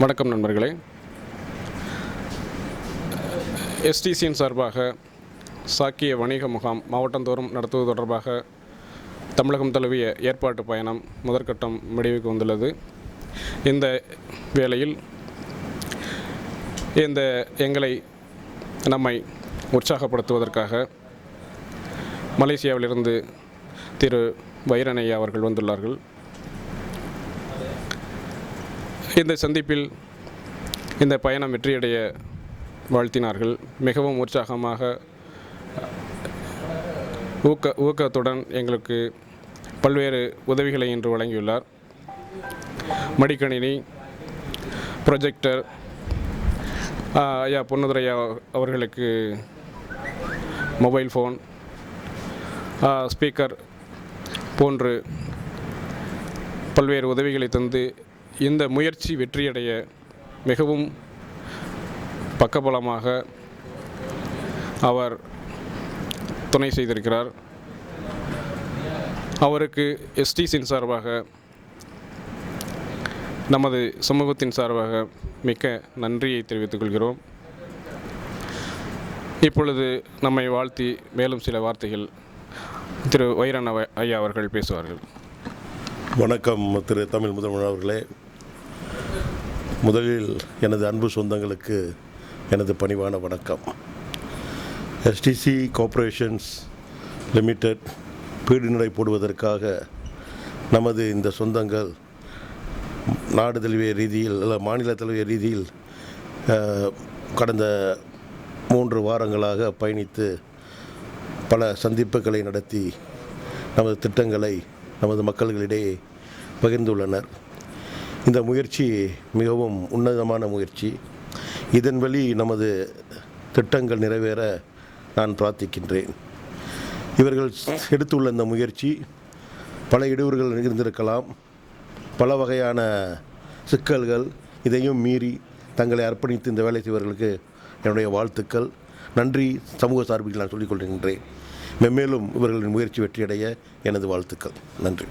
வணக்கம் நண்பர்களே. எஸ்டிசியின் சார்பாக சாக்கிய வணிக முகாம் மாவட்டந்தோறும் நடத்துவது தொடர்பாக தமிழகம் தழுவிய ஏற்பாட்டு பயணம் முதற்கட்டம் முடிவுக்கு வந்துள்ளது. இந்த வேளையில் நம்மை உற்சாகப்படுத்துவதற்காக மலேசியாவிலிருந்து திரு வைரன் ஐயா அவர்கள் வந்துள்ளார்கள். இந்த சந்திப்பில் இந்த பயணம் வெற்றியடைய வாழ்த்தினார்கள். மிகவும் உற்சாகமாக ஊக்கத்துடன் எங்களுக்கு பல்வேறு உதவிகளை இன்று வழங்கியுள்ளார். மடிக்கணினி, ப்ரொஜெக்டர், ஐயா பொன்னுதுரையா அவர்களுக்கு மொபைல் ஃபோன், ஸ்பீக்கர் போன்று பல்வேறு உதவிகளை தந்து இந்த முயற்சி வெற்றியடைய மிகவும் பக்கபலமாக அவர் துணை செய்திருக்கிறார். அவருக்கு எஸ்டிசியின் சார்பாக, நமது சமூகத்தின் சார்பாக மிக்க நன்றியை தெரிவித்துக் கொள்கிறோம். இப்பொழுது நம்மை வாழ்த்தி மேலும் சில வார்த்தைகள் திரு வைரன் ஐயா அவர்கள் பேசுவார்கள். வணக்கம் திரு தமிழ் முதல்வர் அவர்களே. முதலில் எனது அன்பு சொந்தங்களுக்கு எனது பணிவான வணக்கம். எஸ்டிசி கார்ப்பரேஷன்ஸ் லிமிடெட் பீடுநடை போடுவதற்காக நமது இந்த சொந்தங்கள் நாடு தழுவிய ரீதியில் மாநில தழுவிய ரீதியில் கடந்த 3 வாரங்களாக பயணித்து பல சந்திப்புகளை நடத்தி நமது திட்டங்களை நமது மக்களிடையே பகிர்ந்துள்ளனர். இந்த முயற்சி மிகவும் உன்னதமான முயற்சி. இதன் வழி நமது திட்டங்கள் நிறைவேற நான் பிரார்த்திக்கின்றேன். இவர்கள் எடுத்துள்ள இந்த முயற்சி பல இடையூறுகள் இருந்திருக்கலாம், பல வகையான சிக்கல்கள். இதையும் மீறி தங்களை அர்ப்பணித்து இந்த வேலை செய்வர்களுக்கு என்னுடைய வாழ்த்துக்கள், நன்றி சமூக சார்பில் நான் சொல்லிக் கொள்கின்றேன். மென்மேலும் இவர்களின் முயற்சி வெற்றியடைய எனது வாழ்த்துக்கள். நன்றி.